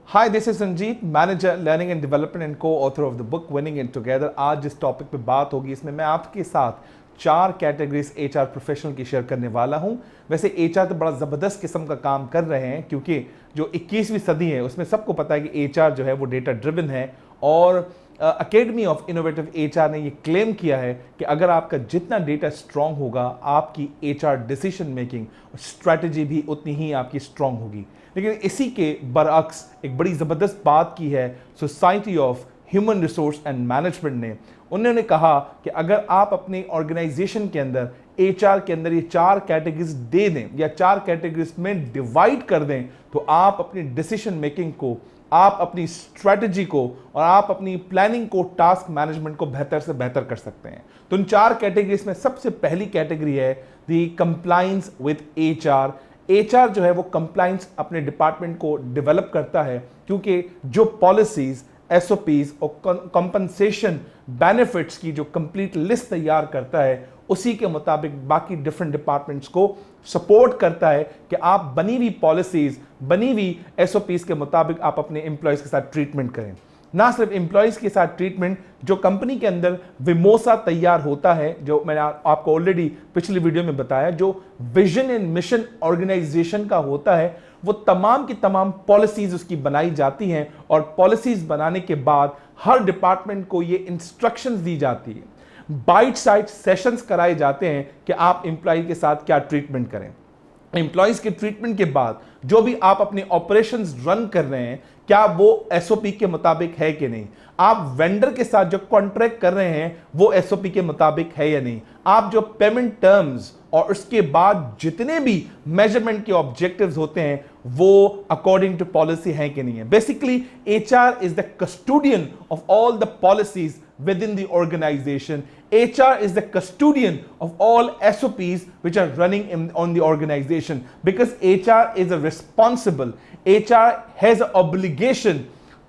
Hi, this is Sanjeet, manager learning and development and coauthor of the book winning it together. आज जिस topic पे बात होगी इसमें मैं आपके साथ 4 कैटेगरीज एचआर प्रोफेशनल की शेयर करने वाला हूं। वैसे एचआर तो बड़ा ज़बरदस्त किस्म का काम कर रहे हैं क्योंकि जो 21वीं सदी है उसमें सबको पता है कि एचआर जो है वो डेटा ड्रिवन है और अकेडमी ऑफ इनोवेटिव एचआर ने ये क्लेम किया है कि अगर आपका जितना डेटा स्ट्रांग होगा आपकी एचआर डिसीजन मेकिंग स्ट्रैटेजी भी उतनी ही आपकी स्ट्रांग होगी। लेकिन इसी के बरअक्स एक बड़ी ज़बरदस्त बात की है society of human resource and management ने। उन्होंने कहा कि अगर आप अपनी ऑर्गेनाइजेशन के अंदर एचआर के अंदर ये 4 कैटेगरीज दे दें या 4 कैटेगरीज में डिवाइड कर दें तो आप अपनी डिसीजन मेकिंग को, आप अपनी स्ट्रेटजी को और आप अपनी प्लानिंग को, टास्क मैनेजमेंट को बेहतर से बेहतर कर सकते हैं। तो इन 4 कैटेगरीज में सबसे पहली कैटेगरी है दी कंप्लायंस विद एचआर। एचआर जो है वो कंप्लायंस अपने डिपार्टमेंट को डेवलप करता है क्योंकि जो पॉलिसीज, एसओपीज और कंपनसेशन बेनिफिट्स की जो कंप्लीट लिस्ट तैयार करता है उसी के मुताबिक बाकी डिफरेंट डिपार्टमेंट्स को सपोर्ट करता है कि आप बनी हुई पॉलिसीज, बनी हुई एसओपीज के मुताबिक आप अपने एम्प्लॉयज के साथ ट्रीटमेंट करें। ना सिर्फ एम्प्लॉयज के साथ ट्रीटमेंट, जो कंपनी के अंदर विमोसा तैयार होता है, जो मैंने आपको ऑलरेडी पिछली वीडियो में बताया, जो विजन एंड मिशन ऑर्गेनाइजेशन का होता है, वो तमाम की तमाम पॉलिसीज उसकी बनाई जाती हैं और पॉलिसीज बनाने के बाद हर डिपार्टमेंट को ये इंस्ट्रक्शंस दी जाती है, बाइट साइड सेशंस कराए जाते हैं कि आप एम्प्लॉय के साथ क्या ट्रीटमेंट करें। एम्प्लॉयज के ट्रीटमेंट के बाद जो भी आप अपने ऑपरेशंस रन कर रहे हैं क्या वो एसओपी के मुताबिक है कि नहीं, आप वेंडर के साथ जो कॉन्ट्रैक्ट कर रहे हैं वो एसओपी के मुताबिक है या नहीं, आप जो पेमेंट टर्म्स और उसके बाद जितने भी मेजरमेंट के ऑब्जेक्टिव्स होते हैं वो अकॉर्डिंग टू पॉलिसी है कि नहीं है। Basically HR is the custodian of all the policies within the organization. HR is the custodian of all SOPs which are running on the organization because HR is a responsible. HR has an obligation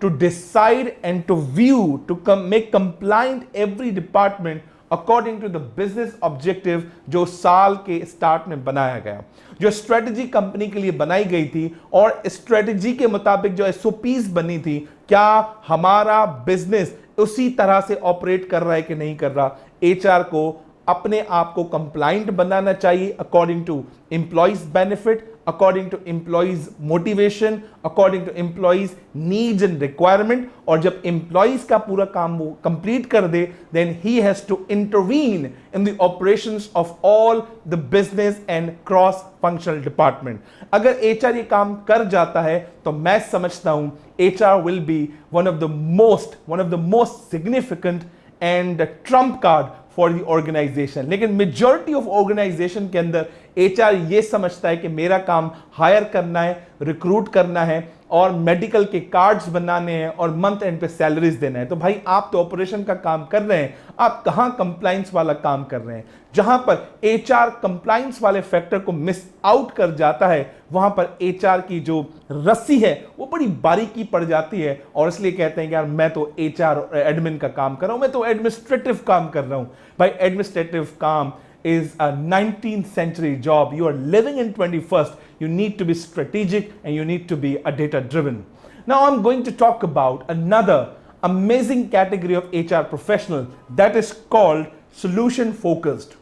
to decide and to view, to make compliant every department according to the business objective जो साल के start में बनाया गया, जो strategy company के लिए बनाई गई थी और स्ट्रेटजी के मुताबिक जो एसओपीज बनी थी, क्या हमारा बिजनेस उसी तरह से ऑपरेट कर रहा है कि नहीं कर रहा। एचआर को अपने आप को कंप्लाइंट बनाना चाहिए according to employees benefit, according to employees motivation, according to employees needs and requirement. और जब एम्प्लॉयज का पूरा काम वो कंप्लीट कर दे देन ही has to intervene in the operations of all the business and cross functional department. अगर एचआर ये काम कर जाता है तो मैं समझता हूं HR will be one of the most significant and trump card for the organisation. लेकिन मेजॉरिटी ऑफ ऑर्गेनाइजेशन के अंदर एचआर ये समझता है कि मेरा काम हायर करना है, रिक्रूट करना है और मेडिकल के कार्ड्स बनाने हैं और मंथ एंड पे सैलरीज देना है। तो भाई आप तो ऑपरेशन का काम कर रहे हैं, आप कहां कंप्लायंस वाला काम कर रहे हैं। जहां पर एचआर कंप्लायंस वाले फैक्टर को मिस आउट कर जाता है वहां पर एचआर की जो रस्सी है वो बड़ी बारीकी पड़ जाती है और इसलिए कहते हैं कि यार मैं तो एचआर और एडमिन का काम कर रहा हूं, मैं तो एडमिनिस्ट्रेटिव काम कर रहा हूं। भाई एडमिनिस्ट्रेटिव काम is a 19th century job. You are living in 21st. You need to be strategic and you need to be a data driven. Now I'm going to talk about another amazing category of HR professional that is called solution focused.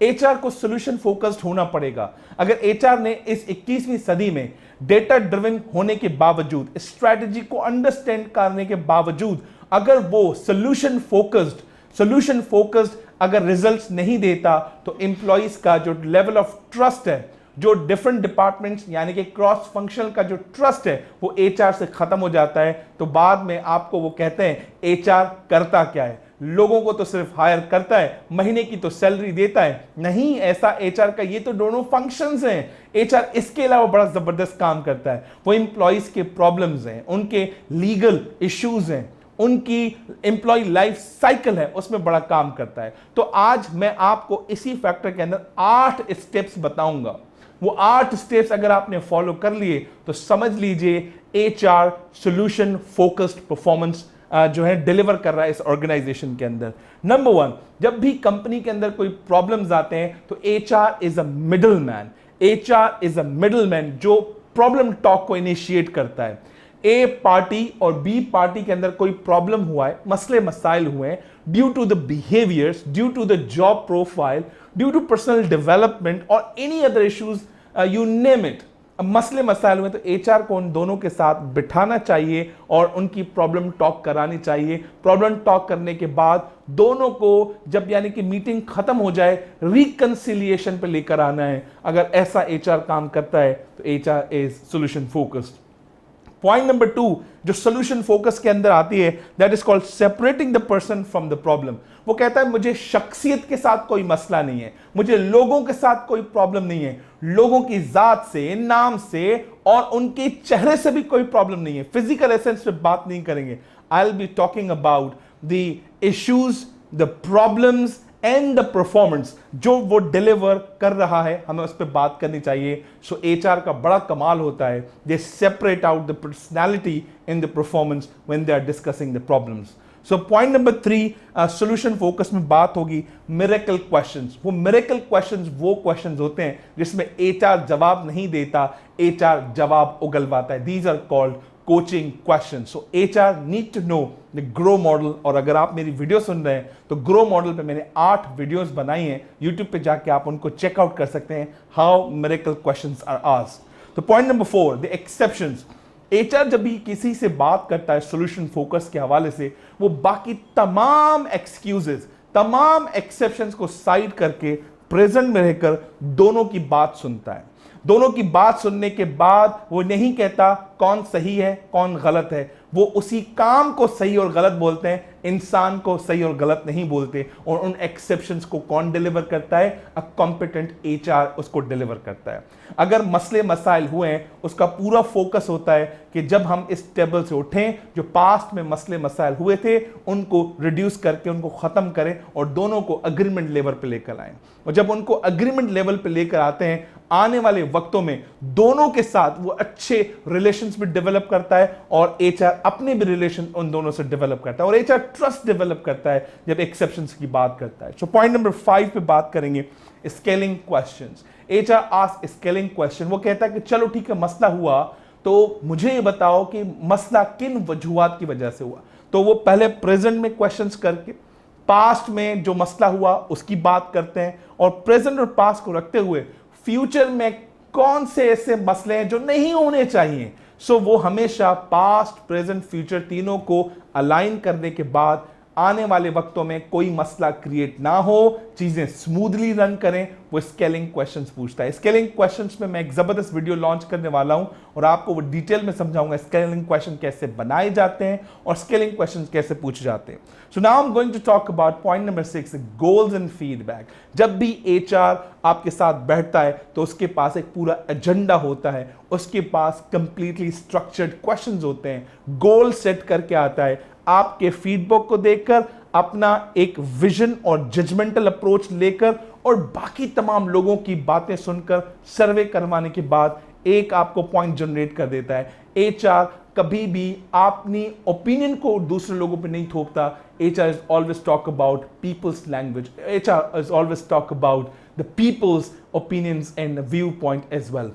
HR को solution focused होना पड़ेगा। अगर HR ने इस 21वीं सदी में data driven होने के बावजूद, स्ट्रैटेजी को अंडरस्टैंड करने के बावजूद अगर वो solution focused अगर रिजल्ट्स नहीं देता तो एम्प्लॉइज का जो लेवल ऑफ ट्रस्ट है, जो डिफरेंट डिपार्टमेंट्स यानी कि क्रॉस फंक्शनल का जो ट्रस्ट है वो एचआर से खत्म हो जाता है। तो बाद में आपको वो कहते हैं एचआर करता क्या है, लोगों को तो सिर्फ हायर करता है, महीने की तो सैलरी देता है। नहीं, ऐसा एचआर का ये तो दोनों फंक्शंस हैं। एचआर इसके अलावा बड़ा जबरदस्त काम करता है। वो एम्प्लॉइज के प्रॉब्लम्स हैं, उनके लीगल इश्यूज हैं, उनकी एम्प्लॉय लाइफ साइकिल है, उसमें बड़ा काम करता है। तो आज मैं आपको इसी फैक्टर के अंदर 8 स्टेप्स बताऊंगा। वो 8 स्टेप्स अगर आपने फॉलो कर लिए तो समझ लीजिए एचआर सॉल्यूशन फोकस्ड परफॉर्मेंस जो है डिलीवर कर रहा है इस ऑर्गेनाइजेशन के अंदर। नंबर 1, जब भी कंपनी के अंदर कोई प्रॉब्लम्स आते हैं तो HR is a middle man. HR is a middle man जो प्रॉब्लम टॉक को इनिशिएट करता है। ए पार्टी और बी पार्टी के अंदर कोई प्रॉब्लम हुआ है, मसले मसाइल हुए हैं due to the behaviours, due to the job profile, due to personal development और any other issues, you name it, मसले मसाइल हुए, तो एचआर को उन दोनों के साथ बिठाना चाहिए और उनकी प्रॉब्लम टॉक करानी चाहिए। प्रॉब्लम टॉक करने के बाद दोनों को जब यानी कि मीटिंग खत्म हो जाए रिकंसिलिएशन पे लेकर आना है। अगर ऐसा एचआर काम करता है तो HR is solution focused. Point number 2 जो सोल्यूशन फोकस के अंदर आती है, that is called separating the person from the problem. वो कहता है मुझे शख्सियत के साथ कोई मसला नहीं है, मुझे लोगों के साथ कोई प्रॉब्लम नहीं है, लोगों की जात से, नाम से और उनके चेहरे से भी कोई प्रॉब्लम नहीं है, फिजिकल एसेंस पे बात नहीं करेंगे। I will be talking about the issues, the problems and the performance जो वो डिलीवर कर रहा है, हमें उस पर बात करनी चाहिए। सो एचआर का बड़ा कमाल होता है, they separate out the personality in the performance when they are discussing the problems. So point number 3 solution focus में बात होगी मिरेकल क्वेश्चंस। वो मिरेकल क्वेश्चंस वो क्वेश्चंस होते हैं जिसमें एचआर जवाब नहीं देता, एचआर जवाब उगलवाता है। These are called coaching question. So HR need to know the ग्रो मॉडल। और अगर आप मेरी वीडियो सुन रहे हैं तो ग्रो मॉडल पे मैंने 8 वीडियोस बनाई हैं, यूट्यूब पे जाके आप उनको चेकआउट कर सकते हैं, how miracle questions are asked. तो point number 4 the exceptions. HR जब भी किसी से बात करता है सोल्यूशन फोकस के हवाले से, वो बाकी तमाम एक्सक्यूजेस, तमाम एक्सेप्शंस को साइड करके प्रेजेंट में रहकर दोनों की बात सुनता है। दोनों की बात सुनने के बाद वो नहीं कहता कौन सही है कौन गलत है, वो उसी काम को सही और गलत बोलते हैं, इंसान को सही और गलत नहीं बोलते। और उन एक्सेप्शंस को कौन डिलीवर करता है? अ कॉम्पिटेंट एचआर उसको डिलीवर करता है। अगर मसले मसाइल हुए हैं, उसका पूरा फोकस होता है कि जब हम इस टेबल से उठें, जो पास्ट में मसले मसाइल हुए थे उनको रिड्यूस करके उनको खत्म करें और दोनों को अग्रीमेंट लेवल पे लेकर आएं। और जब उनको अग्रीमेंट लेवल पे लेकर आते हैं, आने वाले वक्तों में दोनों के साथ वो अच्छे रिलेशंस भी डेवलप करता है और एचआर अपने भी रिलेशन उन दोनों से डेवलप करता है और एचआर ट्रस्ट डेवलप करता है जब एक्सेप्शंस की बात करता है। सो पॉइंट नंबर 5 पे बात करेंगे scaling questions. HR ask scaling question. वो कहता है कि चलो ठीक है, मसला हुआ तो मुझे ये बताओ कि मसला किन वजूहात की वजह से हुआ। तो वो पहले प्रेजेंट में क्वेश्चंस करके पास्ट में जो मसला हुआ उसकी बात करते हैं और प्रेजेंट और पास्ट को रखते हुए फ्यूचर में कौन से ऐसे मसले हैं जो नहीं होने चाहिए। सो वो हमेशा पास्ट प्रेजेंट फ्यूचर तीनों को अलाइन करने के बाद आने वाले वक्तों में कोई मसला क्रिएट ना हो, चीजें स्मूथली रन करें, वो स्केलिंग क्वेश्चंस पूछता है। स्केलिंग क्वेश्चंस में मैं एक जबरदस्त वीडियो लॉन्च करने वाला हूं और आपको वो डिटेल में समझाऊंगा स्केलिंग क्वेश्चन कैसे बनाए जाते हैं और स्केलिंग क्वेश्चंस कैसे पूछे जाते हैं। So now I am going to talk about point number 6, goals and feedback. जब भी एचआर आपके साथ बैठता है तो उसके पास एक पूरा एजेंडा होता है, उसके पास कंप्लीटली स्ट्रक्चर्ड क्वेश्चंस होते हैं, गोल सेट करके आता है। आपके फीडबैक को देखकर अपना एक विजन और जजमेंटल अप्रोच लेकर और बाकी तमाम लोगों की बातें सुनकर सर्वे करवाने के बाद एक आपको पॉइंट जनरेट कर देता है। एचआर कभी भी अपनी ओपिनियन को दूसरे लोगों पे नहीं थोपता। HR is always talk about peoples language. HR is always talk about the peoples opinions and view point as well.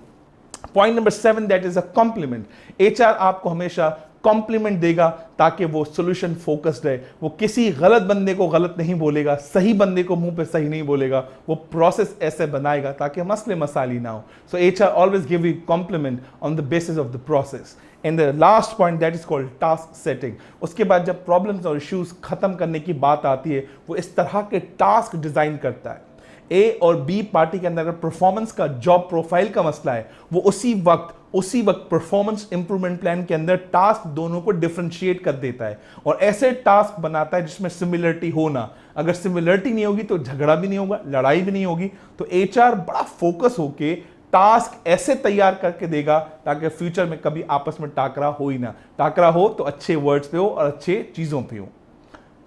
Point number 7 that is a compliment. HR आपको हमेशा कॉम्प्लीमेंट देगा ताकि वो सोल्यूशन फोकस्ड रहे। वो किसी गलत बंदे को गलत नहीं बोलेगा, सही बंदे को मुंह पे सही नहीं बोलेगा। वो प्रोसेस ऐसे बनाएगा ताकि मसले मसाइल ना हो। So HR always give you compliment on the basis of the process. And the last point that is called task setting. उसके बाद जब प्रॉब्लम्स और इश्यूज खत्म करने की बात आती है, वो इस तरह के टास्क डिजाइन करता है। ए और बी पार्टी के अंदर अगर परफॉर्मेंस का जॉब प्रोफाइल का मसला है, वो उसी वक्त परफॉर्मेंस इंप्रूवमेंट प्लान के अंदर टास्क दोनों को डिफरेंशिएट कर देता है और ऐसे टास्क बनाता है जिसमें सिमिलरिटी होना। अगर सिमिलरिटी नहीं होगी तो झगड़ा भी नहीं होगा, लड़ाई भी नहीं होगी। तो एचआर बड़ा फोकस होके टास्क ऐसे तैयार करके देगा ताकि फ्यूचर में कभी आपस में टाकरा हो ही ना। टाकरा हो तो अच्छे वर्ड्स पे हो और अच्छे चीजों पे हो।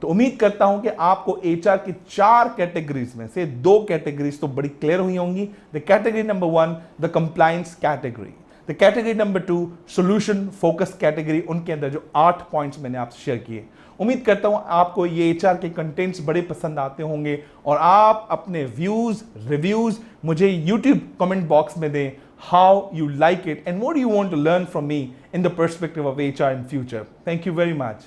तो उम्मीद करता हूं कि आपको एचआर की 4 कैटेगरीज में से 2 कैटेगरीज तो बड़ी क्लियर हुई होंगी। The category number 1 the compliance category, the category number 2 solution focus category. उनके अंदर जो 8 पॉइंट्स मैंने आपसे शेयर किए। उम्मीद करता हूं आपको ये एचआर के कंटेंट्स बड़े पसंद आते होंगे और आप अपने व्यूज रिव्यूज मुझे यूट्यूब कमेंट बॉक्स में दें। how you like it, and what do you want to learn from me in the perspective of HR in future. Thank you very much.